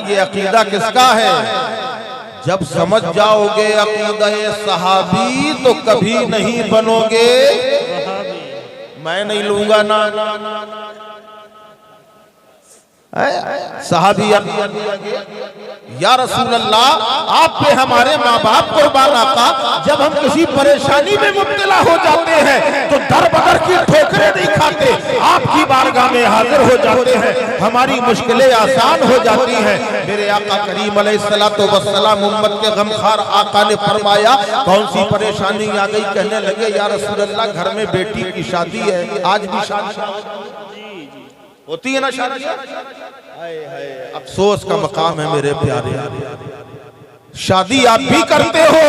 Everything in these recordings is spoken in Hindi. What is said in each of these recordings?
ये अकीदा किसका है? जब समझ जाओगे अकीदा सहाबी तो कभी नहीं बनोगे। मैं नहीं लूंगा ना सहाबी या रसूल अल्लाह, आप पे हमारे माँ बाप कुर्बान आका, जब हम किसी परेशानी में मुब्तला हो जाते हैं तो दर बदर की ठोकरें नहीं खाते, आपकी बारगाह में हाजिर हो जाते हैं, हमारी मुश्किलें आसान हो जाती हैं। मेरे आका करीम अलैहिस्सलातु वस्सलाम उम्मत के गमखार आका ने फरमाया, कौन सी परेशानी आ गई? कहने लगे या रसूल अल्लाह, घर में बेटी की शादी है। आज भी शादी होती है ना शादी? अफसोस का मकाम है मेरे प्यारे, शादी आप भी करते हो,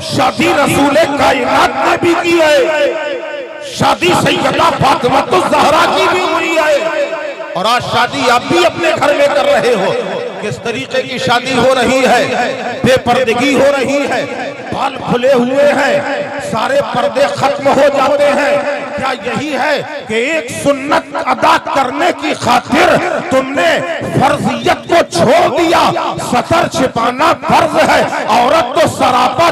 शादी रसूल कायनात ने भी की है, शादी सैयदा फातिमा ज़हरा की भी हुई है, और आज शादी आप भी अपने घर में कर रहे हो। किस तरीके की शादी हो रही है? बेपर्दगी हो रही है, बाल खुले हुए हैं, सारे पर्दे खत्म हो जाते हैं। क्या यही है कि एक सुन्नत अदा करने की खातिर तुमने फर्जियत को छोड़ दिया? सतर छिपाना फर्ज है, औरत तो सरापा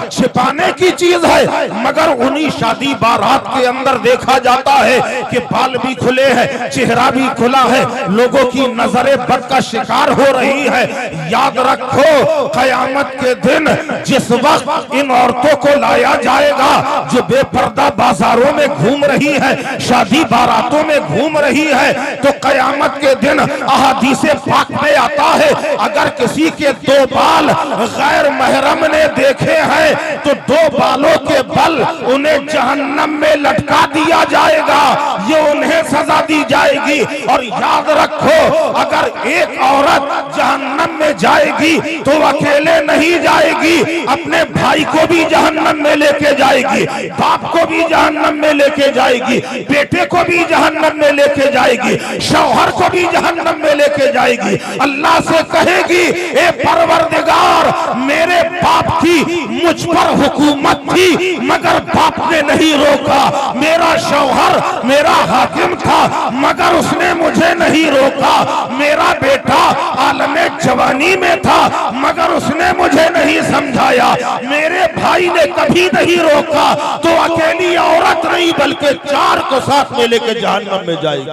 छिपाने की चीज है, मगर उन्हीं शादी बारात के अंदर देखा जाता है कि बाल भी खुले हैं, चेहरा भी खुला है, लोगों की नजरें बद का शिकार हो रही है। याद रखो, कयामत के दिन जिस वक्त इन औरतों को लाया जाएगा जो बेपर्दा बाजारों में घूम रही है, शादी बारातों में घूम रही है, तो कयामत के दिन अहादीसे पाक में आता है, अगर किसी के दो बाल गैर महरम ने देखे हैं तो दो बालों के बल उन्हें जहन्नम में लटका दिया जाएगा, ये उन्हें सजा दी जाएगी। और याद रखो, अगर एक औरत जहन्नम में जाएगी तो अकेले नहीं जाएगी, अपने भाई को भी जहन्नम में लेके जाएगी, बाप को भी जहन्नम में लेके जाएगी, बेटे को भी जहन्नम में लेके जाएगी, शौहर को भी जहन्नम में लेके जाएगी। अल्लाह से कहेगी, ए परवरदिगार, मेरे बाप की मुझ पर हुकूमत थी मगर बाप ने नहीं रोका, मेरा शौहर मेरा हाकिम था मगर उसने मुझे नहीं रोका, मेरा बेटा आलमे जवानी में था मगर उसने मुझे नहीं समझाया, मेरे भाई ने कभी नहीं रोका, तो अकेली औरत नहीं बल्कि चार को साथ में लेकर जहन्नम में जाएगी।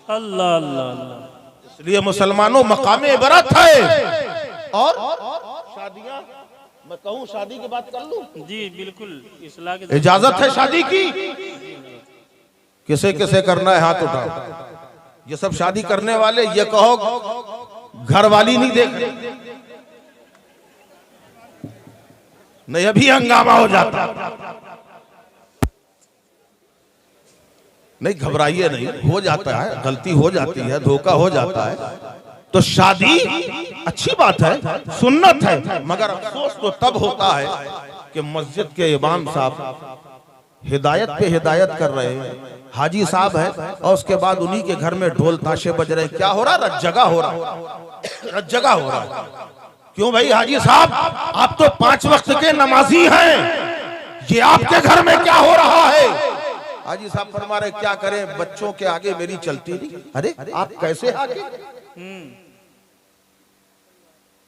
अल्लाह अल्लाह अल्लाह। इसलिए मुसलमानों, मकामे इबरत है। और शादियां, मैं कहूँ शादी की बात कर लूं? जी बिल्कुल, इस्लाह की इजाजत है शादी की। किसे किसे करना है हाथ उठाओ। ये सब शादी करने वाले, ये कहो घर वाली नहीं देख रही, नहीं अभी हंगामा हो जाता। नहीं घबराइए, नहीं हो जाता है, गलती हो जाती है, धोखा हो जाता है। तो शादी अच्छी बात है, सुन्नत है, मगर अफसोस तो तब होता है कि मस्जिद के इमाम साहब हिदायत पे हिदायत कर रहे हैं, हाजी साहब है, और उसके बाद उन्हीं के घर में ढोल ताशे बज रहे हैं। क्या हो रहा? रज्जगा हो रहा, रज्जगा हो रहा है। क्यों भाई हाजी साहब, आप तो 5 वक्त के नमाजी हैं, ये आपके घर में क्या हो रहा है? हाजी साहब फरमा रहे, क्या करें, बच्चों के आगे मेरी चलती नहीं। अरे आप कैसे आगे?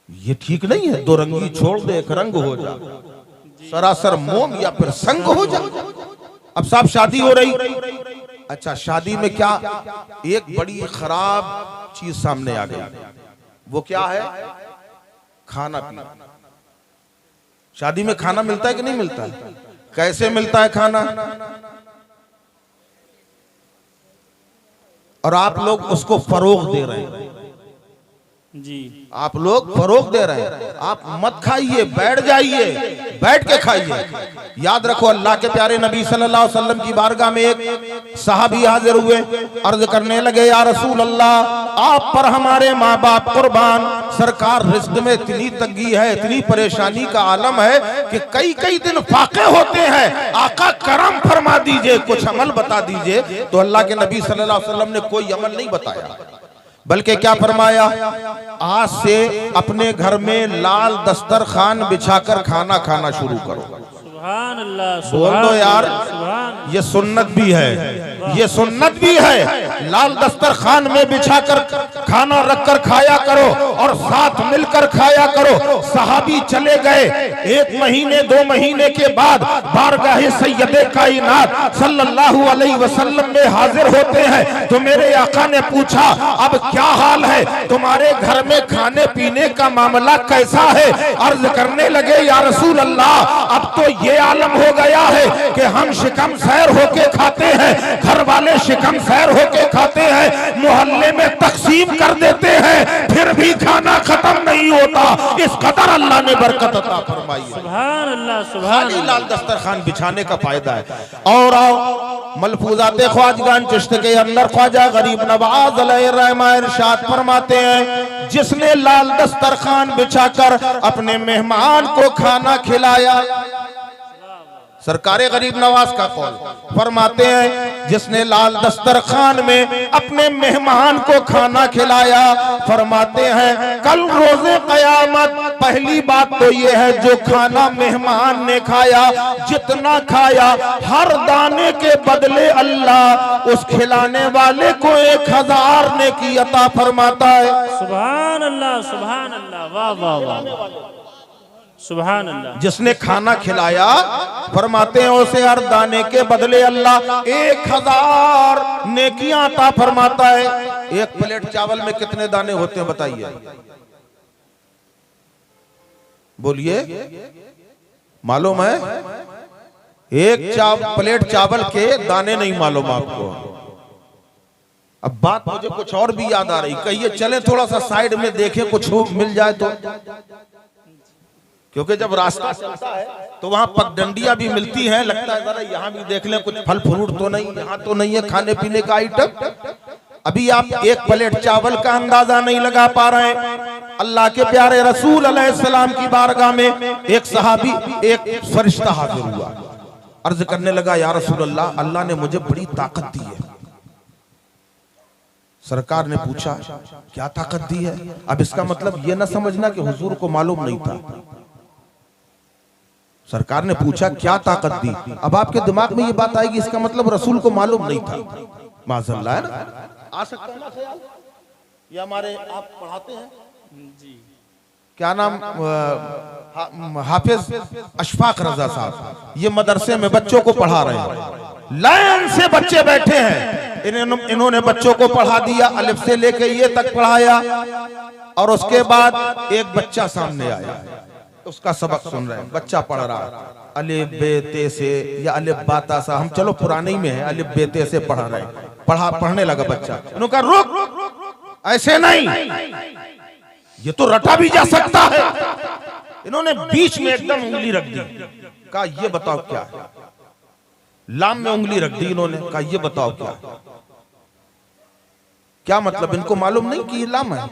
ये ठीक नहीं है। दो रंगी छोड़ दे, एक रंग हो जा, सरासर मोम या फिर संग हो जा। अब साहब शादी हो रही, अच्छा शादी में क्या एक बड़ी खराब चीज सामने आ गई, वो क्या है? खाना पीना। शादी में खाना मिलता है कि नहीं मिलता है? कैसे मिलता है खाना? और आप लोग उसको फरोग दे रहे हैं। जी आप लोग फरोग दे रहे हैं। आप मत खाइए, बैठ जाइए, बैठ के खाइए। याद रखो, अल्लाह के प्यारे नबी सल्लल्लाहु अलैहि वसल्लम की बारगाह में एक सहाबी हाजिर हुए, अर्ज करने लगे, या रसूल अल्लाह, आप पर हमारे माँ बाप कुर्बान, सरकार रिज़्क़ में इतनी तंगी है, इतनी परेशानी का आलम है कि कई कई दिन फाके होते हैं, आका करम फरमा दीजिए, कुछ अमल बता दीजिए। तो अल्लाह के नबी सल्लल्लाहु अलैहि वसल्लम ने कोई अमल नहीं बताया, बल्कि क्या फरमाया? आज से अपने घर में लाल दस्तरखान बिछाकर खाना खाना शुरू करो। सुभान अल्लाह, बोल दो यार, सुभान। ये सुन्नत भी है, ये सुन्नत भी है। लाल दस्तरखान में बिछाकर खाना रखकर खाया करो और साथ मिलकर खाया करो। सहाबी चले गए। 1 महीने 2 महीने के बाद बारगाहे सैयदे कायनात सल्लल्लाहु अलैहि वसल्लम में हाजिर होते हैं। तो मेरे आका ने पूछा, अब क्या हाल है तुम्हारे घर में, खाने पीने का मामला कैसा है? अर्ज करने लगे, या रसूल अल्लाह, अब तो ये आलम हो गया है कि हम शिकम सैर होके खाते हैं, घर वाले शिकम सैर होके खाते हैं, मोहल्ले में तकसीम कर देते हैं, फिर भी खाना खत्म नहीं होता। इस कदर अल्लाह ने बरकत अता फरमाई है। सुभान अल्लाह, सुभान खाली लाल दस्तरखान बिछाने का फायदा है। और आओ मलफूजात ख्वाजगान चिश्त के अंदर ख्वाजा गरीब नवाज अलैहिर्रहमा इरशाद फरमाते हैं, जिसने लाल दस्तरखान बिछाकर अपने मेहमान को खाना खिलाया, सरकारे गरीब नवाज का कौल फरमाते हैं, जिसने लाल दस्तरखान में अपने मेहमान को खाना खिलाया, फरमाते हैं कल रोजे कयामत पहली बात तो ये है, जो खाना मेहमान ने खाया, जितना खाया, हर दाने के बदले अल्लाह उस खिलाने वाले को 1000 नेकी अता फरमाता है। सुभान अल्लाह, सुभान अल्लाह, वाह वाह वाह, सुभान अल्लाह। जिसने खाना खिलाया, फरमाते हैं उसे हर दाने के बदले अल्लाह 1000 नेकियां अता फरमाता है। 1 प्लेट चावल में कितने दाने होते हैं बताइए, बोलिए, मालूम है? 1 प्लेट चावल के दाने नहीं मालूम आपको? अब बात मुझे कुछ और भी याद आ रही, कहिए चले थोड़ा सा साइड में देखें, कुछ मिल जाए तो, क्योंकि जब रास्ता चलता है तो वहां पगडंडियां भी मिलती हैं, लगता है जरा यहाँ भी देख लें, कुछ फल फ्रूट तो नहीं, यहाँ तो नहीं है खाने पीने का आइटम। अभी आप 1 प्लेट चावल का अंदाजा नहीं लगा पा रहे हैं। अल्लाह के प्यारे रसूल अलैहिस्सलाम की बारगाह में एक सहाबी, एक फरिश्ता हाजिर हुआ, अर्ज करने लगा, या रसूल अल्लाह, अल्लाह ने मुझे बड़ी ताकत दी है। सरकार ने पूछा, क्या ताकत दी है? अब इसका मतलब ये ना समझना कि हुजूर को मालूम नहीं था। सरकार ने पूछा, क्या ताकत दी? अब आपके दिमाग में ये बात आएगी, इसका मतलब रसूल को मालूम नहीं था। माज़अल्लाह, है ना? आ सकता है ना ख्याल? ये हमारे आप पढ़ाते हैं जी, क्या नाम, हाफिज अशफाक रजा साहब, ये मदरसे में बच्चों को पढ़ा रहे हैं। लाइन से बच्चे बैठे हैं, इन्होंने बच्चों को पढ़ा दिया, अलिफ से लेके ये तक पढ़ाया, और उसके बाद एक बच्चा सामने आया, उसका सबक सुन रहे हैं। बच्चा पढ़ रहा है, अलिफ बे ते से या अलिफ बाता सा, हम चलो पुराने ही में है, अलिफ बे ते से पढ़ रहे हैं। पढ़ने लगा बच्चा, उन्होंने कहा रुक, ऐसे नहीं, ये तो रटा भी जा सकता है। इन्होंने बीच में एकदम उंगली रख दी, कहा ये बताओ क्या है? लाम में उंगली रख दी इन्होंने, कहा ये बताओ क्या है? क्या मतलब? इनको मालूम नहीं कि ये लाम है।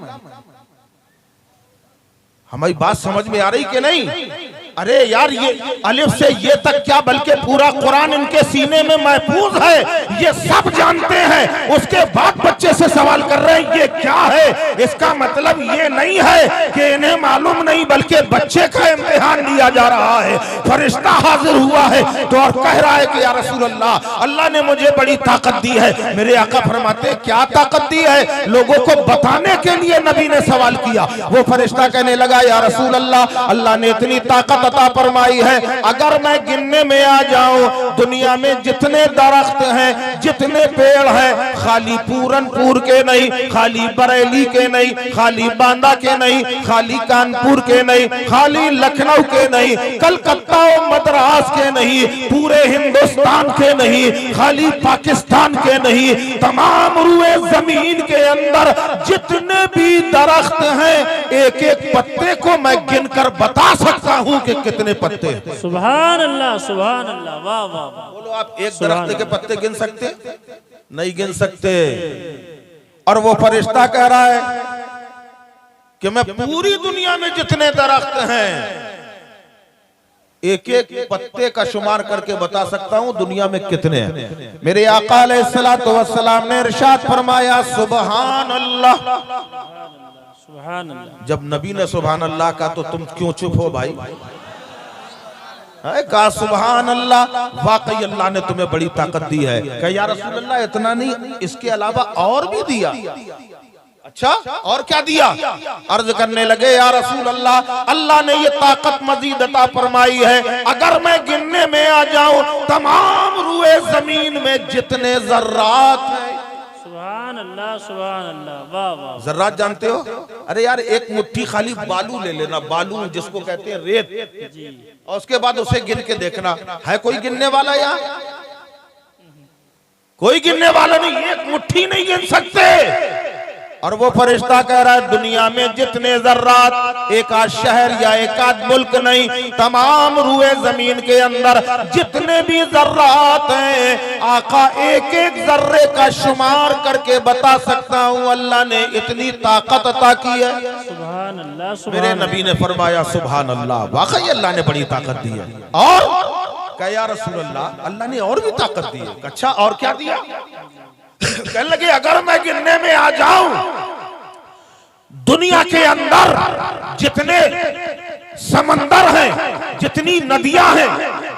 हमारी बात समझ में आ रही कि नहीं? अरे यार, ये अलिफ से ये तक क्या, बल्कि पूरा कुरान इनके सीने में महफूज है, ये सब जानते हैं। उसके बाद बच्चे से सवाल कर रहे हैं ये क्या है? इसका मतलब ये नहीं है कि इन्हें मालूम नहीं, बल्कि बच्चे का इम्तिहान लिया जा रहा है। फरिश्ता हाजिर हुआ है तो और कह रहा है कि या रसूल अल्लाह, अल्लाह ने मुझे बड़ी ताकत दी है। मेरे आका फरमाते, क्या ताकत दी है? लोगों को बताने के लिए नबी ने सवाल किया। वो फरिश्ता कहने लगा, या रसूल अल्लाह, अल्लाह ने इतनी ताकत अता फरमाई है, अगर मैं गिनने में आ जाऊं, दुनिया में जितने दरख्त हैं, जितने पेड़ हैं, खाली पूरनपुर के नहीं, खाली बरेली के नहीं, खाली बांदा के नहीं, खाली कानपुर के नहीं, खाली लखनऊ के नहीं, कलकत्ता और मद्रास के नहीं, पूरे हिंदुस्तान के नहीं, खाली पाकिस्तान के नहीं, तमाम रुए जमीन के अंदर जितने भी दरख्त हैं, एक एक पत्ते को मैं गिनकर बता सकता हूं कि कितने पत्ते हैं। सुभान अल्लाह, सुभान अल्लाह, वाह वाह वाह। बोलो, आप एक दरख्त के पत्ते गिन सकते? नहीं गिन सकते। और वो फरिश्ता कह रहा है कि मैं पूरी दुनिया में जितने दरख्त हैं, एक एक पत्ते का शुमार करके बता सकता हूं दुनिया में कितने हैं। मेरे आका अलैहिस्सलातु वस्सलाम ने इरशाद फरमाया, सुभान अल्लाह। सुभान अल्लाह। जब नबी ने सुभान अल्लाह का, तो तुम क्यों चुप हो भाई? कहा सुभान अल्लाह, वाकई अल्लाह ने तुम्हें बड़ी ताकत दी है। कहा या रसूल अल्लाह इतना नहीं, इसके अलावा और भी दिया। अच्छा और क्या दिया? अर्ज करने लगे या रसूल अल्लाह, अल्लाह ने ये ताकत मजीद अता फरमाई है, अगर मैं गिनने में आ जाऊं तमाम रूए जमीन में जितने जर्रात हैं। सुभान अल्लाह, सुभान अल्लाह, वाह वाह। जर्रात जानते हो? अरे यार एक मुट्ठी खाली बालू ले लेना, बालू जिसको कहते हैं रेत जी, और उसके बाद उसे गिन के देखना, है कोई गिनने वाला यहाँ? कोई गिनने वाला नहीं, एक मुट्ठी नहीं गिन सकते। और वो फरिश्ता कह रहा है दुनिया में जितने जर्रात, एक आध शहर या एक आध मुल्क नहीं, तमाम रूए जमीन के अंदर जितने भी जर्रात हैं, आका एक एक जर्रे का शुमार करके बता सकता हूँ। अल्लाह ने इतनी ताकत अता की है। सुभान अल्लाह, सुभान मेरे नबी ने फरमाया सुभान अल्लाह, वाकई अल्लाह ने बड़ी ताकत दी है। और कहा या रसूल अल्लाह, अल्लाह ने और भी ताकत दी है। अच्छा और क्या दिया? कहने लगे अगर मैं गिनने में आ जाऊं दुनिया के अंदर जितने समंदर हैं, जितनी नदियां हैं,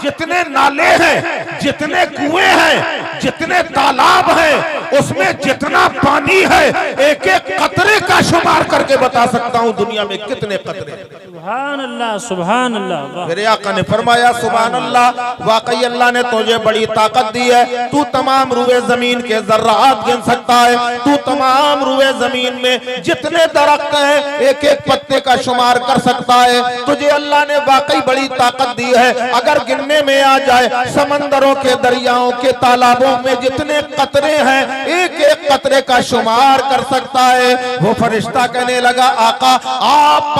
जितने नाले हैं, जितने कुएं हैं, जितने तालाब हैं, उसमें जितना पानी है, एक एक कतरे का शुमार करके बता सकता हूं दुनिया में कितने कतरे। सुभान अल्लाह, सुभान अल्लाह, वाह। मेरे आका ने फरमाया सुभान अल्लाह, वाकई अल्लाह ने तुझे बड़ी ताकत दी है। तू तमाम रूए जमीन के जर्रात गिन सकता है, तू तमाम रूए जमीन में जितने दरख्त हैं एक एक पत्ते का शुमार कर सकता है। तुझे अल्लाह ने वाकई बड़ी ताकत दी है। अगर गिनने में आ जाए समंदरों के, दरियाओं के, तालाबों में जितने कतरे हैं एक एक कतरे का शुमार कर सकता है। वो फरिश्ता कहने लगा आका आप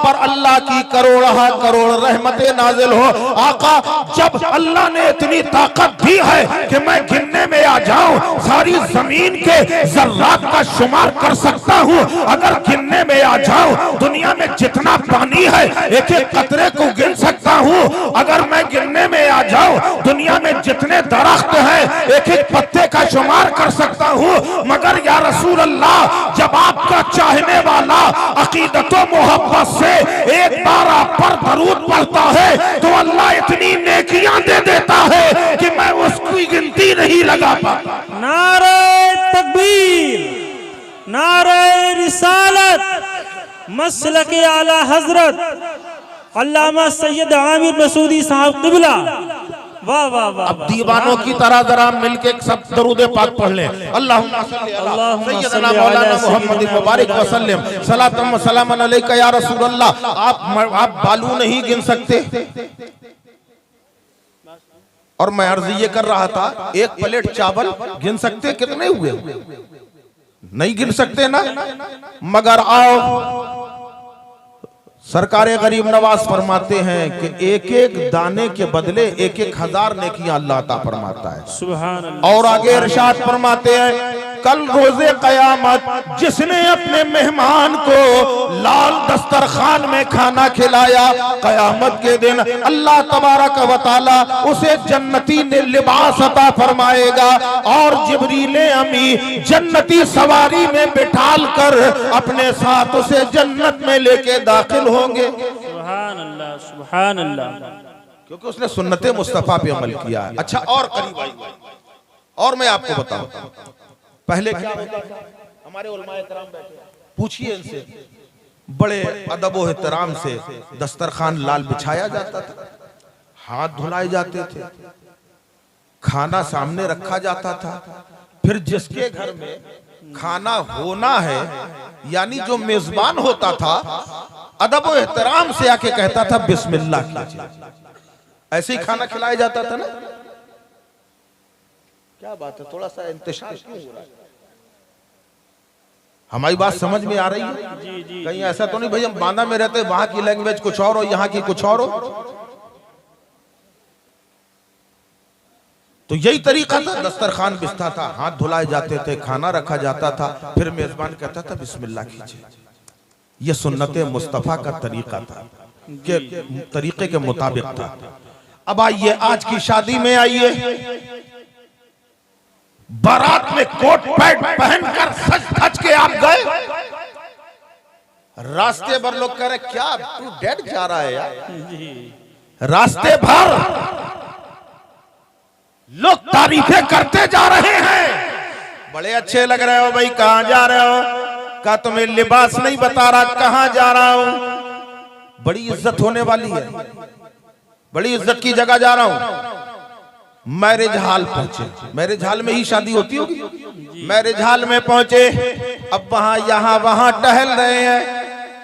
पर अल्लाह की करोड़ करोड़ रहमतें नाजिल हो। आका जब अल्लाह ने इतनी ताकत दी है कि मैं गिनने में आ जाऊं सारी जमीन के जर्रात का शुमार कर सकता हूं, अगर गिनने में आ जाऊं दुनिया में जितना पानी है एक एक कतरे को गिन सकता हूं, अगर मैं गिनने में आ जाऊं दुनिया में जितने दरख्त हैं एक एक पत्ते का शुमार कर सकता हूं, मगर या रसूल अल्लाह जब आपका चाहने वाला अकीदत व मोहब्बत से एक बार आप पर दरूद पढ़ता है तो अल्लाह इतनी नेकियां दे देता है कि मैं उसकी गिनती नहीं लगा पाता। नारे तकबीर, नारे रिसालत, मसलक आला हजरत अल्लामा सैयद आमिर मसूदी साहब क़िबला, वाह वाह वाह। अब दीवानों की तरह जरा मिलके सब दरूद पाक पढ़ लें। अल्लाहुम्मा सल्ली अला सय्यदना मौलाना मुहम्मद मुबारक वसल्लम सलातम व सलामन अलैका या रसूल अल्लाह। आप बालू नहीं गिन सकते। और मैं अर्ज ये कर रहा था एक प्लेट चावल गिन सकते कितने हुए? नहीं गिन सकते ना। मगर आओ सरकारे गरीब नवाज फरमाते हैं कि एक एक दाने के बदले एक एक हजार नेकियां अल्लाह अता फरमाता है। सुभान अल्लाह। और आगे इरशाद फरमाते हैं कल रोजे कयामत जिसने अपने मेहमान को लाल दस्तरखान में खाना खिलाया, कयामत के दिन अल्लाह तबारक व तआला उसे जन्नती ने लिबास अता फरमाएगा और जिब्रील अमी जन्नती सवारी में बिठाल कर अपने साथ उसे जन्नत में लेके दाखिल होंगे। सुभान अल्लाह, सुभान अल्लाह, क्योंकि उसने सुन्नते मुस्तफा पे अमल किया है। अच्छा और करीब आई, और मैं आपको बताऊं पहले क्या होता था। हमारे उलमाए इकराम बैठे, पूछिए इनसे, बड़े अदब व एहतराम से दस्तरखान लाल बिछाया जाता था, हाथ धुलाए जाते थे, खाना सामने रखा जाता था, फिर जिसके घर में खाना होना है यानी जो मेजबान होता था अदब व एहतराम से आके कहता था बिस्मिल्लाह कीजिए। ऐसे ही खाना खिलाया जाता था ना। क्या बात है, थोड़ा सा इंतशार क्यों हो रहा है? हमारी बात समझ में आ रही है? जी जी। कहीं ऐसा तो नहीं भाई हम बांदा में रहते वहां की लैंग्वेज कुछ और हो यहाँ की कुछ और हो? तो यही तरीका था, दस्तरखान बिछता था, हाथ धुलाए जाते थे, खाना रखा जाता था, फिर मेजबान कहता था बिस्मिल्लाह कीजिए। यह सुन्नत मुस्तफा का तरीका था, के तरीके के मुताबिक था। अब आइए आज की शादी में, आइए बारात में कोट पैंट पहनकर सज धज के आप गए, रास्ते भर लोग कह रहे क्या तू डेड जा रहा है यार, रास्ते भर लोग तारीफें करते जा रहे हैं, बड़े अच्छे लग रहे हो भाई, कहां जा रहे हो? का तुम्हें लिबास नहीं बता रहा कहां जा रहा हूं। बड़ी इज्जत होने वाली है, बड़ी इज्जत की जगह जा रहा हूं। मैरिज हॉल पहुंचे, मैरिज हॉल में ही शादी होती होगी। मैरिज हॉल में पहुंचे, अब वहां यहां वहां टहल रहे हैं,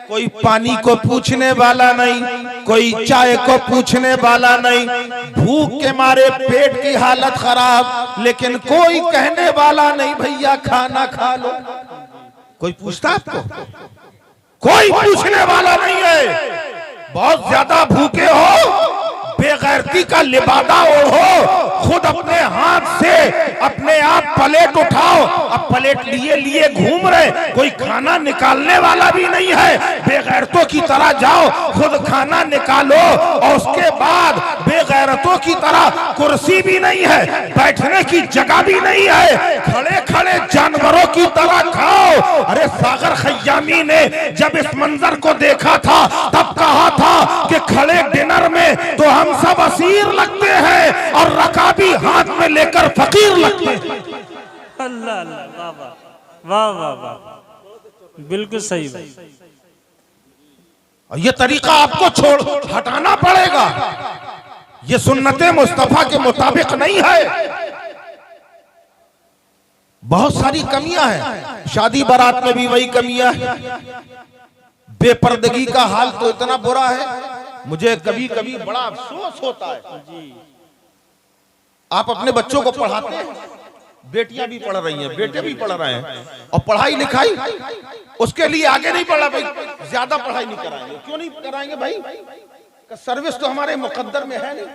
कोई पानी को पूछने वाला नहीं, कोई चाय को पूछने वाला नहीं, भूख के मारे पेट की हालत खराब, लेकिन कोई कहने वाला नहीं भैया खाना खा लो। कोई पूछता आपको? कोई पूछने वाला नहीं है। बहुत ज्यादा भूखे हो, बेगैरती का लिबादा ओढ़ो, खुद अपने हाथ से अपने आप प्लेट उठाओ, अब प्लेट लिए लिए घूम रहे, कोई खाना निकालने वाला भी नहीं है। बेगैरतों की तरह जाओ, खुद खाना निकालो, और उसके बाद बेगैरतों की तरह कुर्सी भी नहीं है, बैठने की जगह भी नहीं है, खड़े खड़े जानवरों की तरह खाओ। अरे सागर खयामी ने जब इस मंजर को देखा था तब कहा था कि खड़े डिनर में तो हम सब असीर लगते हैं और रकाबी हाथ में लेकर फकीर लगते हैं। अल्लाह अल्लाह, वाह वाह वाह वाह, बिल्कुल सही भाई। और ये तरीका आपको छोड़ हटाना पड़ेगा, ये सुन्नते मुस्तफा के मुताबिक नहीं है। बहुत सारी कमियां हैं, शादी बारात में भी वही कमियां हैं। बेपर्दगी का हाल तो इतना बुरा है, मुझे कभी कभी बड़ा अफसोस होता है। आप अपने बच्चों को पढ़ाते हैं, बेटियां भी पढ़ रही हैं, बेटे भी पढ़ रहे हैं, और पढ़ाई लिखाई उसके लिए आगे नहीं बढ़ा भाई, ज्यादा पढ़ाई नहीं कराएंगे। क्यों नहीं कराएंगे भाई? सर्विस तो हमारे मुकद्दर में है नहीं,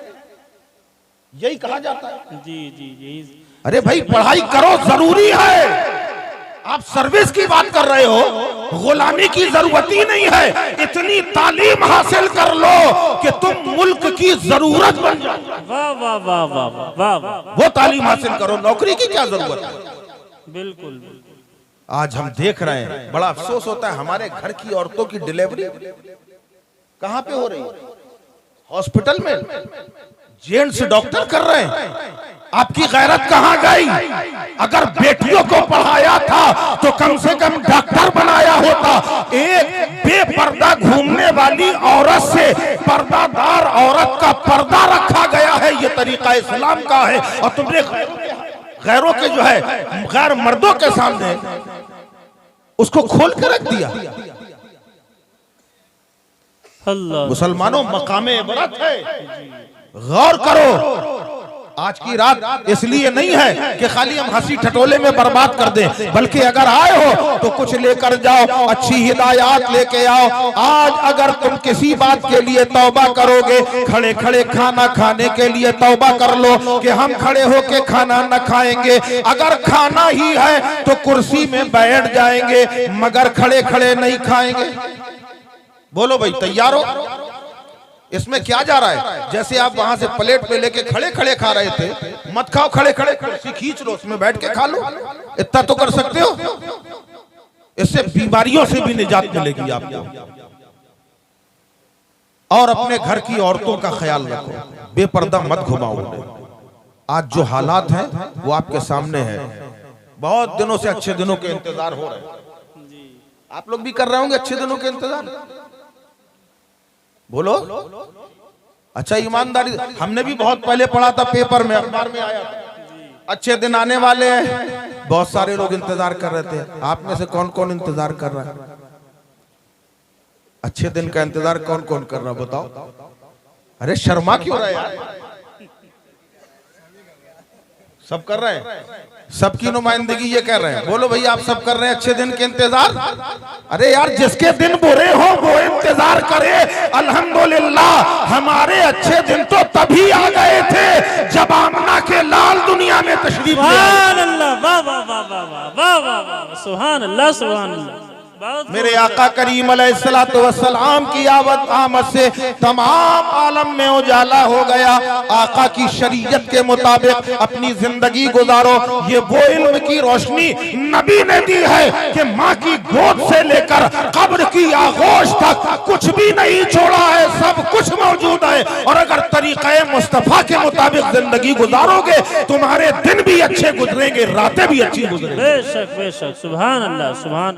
यही कहा जाता है। जी जी जी। अरे भाई पढ़ाई करो, जरूरी है। आप सर्विस की बात कर रहे हो, गुलामी की जरूरत ही नहीं है। इतनी तालीम हासिल कर लो कि तुम मुल्क की जरूरत बन जाओ। वाह वाह वाह वाह वाह वाह, वो तालीम हासिल करो, नौकरी की क्या जरूरत है? बिल्कुल। आज हम देख रहे हैं, बड़ा अफसोस होता है, हमारे घर की औरतों की डिलीवरी कहां पे हो रही है? हॉस्पिटल में जेंट्स डॉक्टर कर रहे हैं। आपकी गैरत कहां गई? अगर बेटियों को पढ़ाया था तो कम से कम डॉक्टर बनाया होता। एक बेपर्दा घूमने वाली औरत से पर्दादार औरत का पर्दा रखा गया है, ये तरीका इस्लाम का है। और तुमने गैरों के जो है गैर मर्दों के सामने उसको खोल के रख दिया। अल्लाह, मुसलमानों मकामे इबरत है, गौर करो। आज की रात इसलिए नहीं है कि खाली हम हंसी ठटोले में बर्बाद कर दें, बल्कि अगर आए हो तो कुछ लेकर जाओ, अच्छी हिदायत लेके आओ। आज अगर तुम किसी बात के लिए तौबा करोगे, खड़े खड़े खाना खाने के लिए तौबा कर लो कि हम खड़े होके खाना न खाएंगे। अगर खाना ही है तो कुर्सी में बैठ जाएंगे, मगर खड़े खड़े नहीं खाएंगे। बोलो भाई, तैयार हो? इसमें क्या जा रहा है? जैसे आप वहां से प्लेट पे लेके खड़े खड़े खा रहे थे, मत खाओ, खड़े खड़े कुर्सी खींच लो, उसमें बैठ के खा लो। इतना तो कर सकते हो, इससे बीमारियों से भी निजात मिलेगी आपको। और अपने घर की औरतों का ख्याल रखो, बेपर्दा मत घुमाओ। आज जो हालात हैं वो आपके सामने है। बहुत दिनों से अच्छे दिनों के इंतजार हो रहे हैं, आप लोग भी कर रहे होंगे अच्छे दिनों के इंतजार। बोलो अच्छा, ईमानदारी, हमने भी बहुत पहले पढ़ा था, पेपर में अखबार में आया था, अच्छे दिन आने वाले हैं। बहुत सारे लोग इंतजार कर रहे थे। आप में से कौन कौन इंतजार कर रहा है? अच्छे दिन का इंतजार कौन कौन कर रहा है बताओ? अरे शर्मा क्यों रहा है यार? सब कर रहे हैं, सबकी नुमाइंदगी ये कह रहे हैं। बोलो भैया, आप सब कर रहे हैं अच्छे दिन के इंतजार? अरे यार, जिसके दिन बुरे हो वो इंतजार करे। अल्हम्दुलिल्लाह, हमारे अच्छे दिन तो तभी आ गए थे जब आमना के लाल दुनिया में तशरीफ ले आए। सुभान अल्लाह, वाह वाह वाह वाह वाह वाह वाह, सुभान अल्लाह सुभान अल्लाह। मेरे आका करीम अलैहिस्सलातु वस्सलाम की आमद से तमाम आलम में उजाला हो गया। आका की शरीयत के मुताबिक अपनी जिंदगी गुजारो। ये वो इल्म की रोशनी नबी ने दी है कि माँ की गोद से लेकर कब्र की आगोश तक कुछ भी नहीं छोड़ा है, सब कुछ मौजूद है। और अगर तरीक़े मुस्तफ़ा के मुताबिक जिंदगी गुजारोगे, तुम्हारे दिन भी अच्छे गुजरेंगे, रातें भी अच्छी गुजरेंगी। बेशक बेशक, सुभान अल्लाह, सुभान।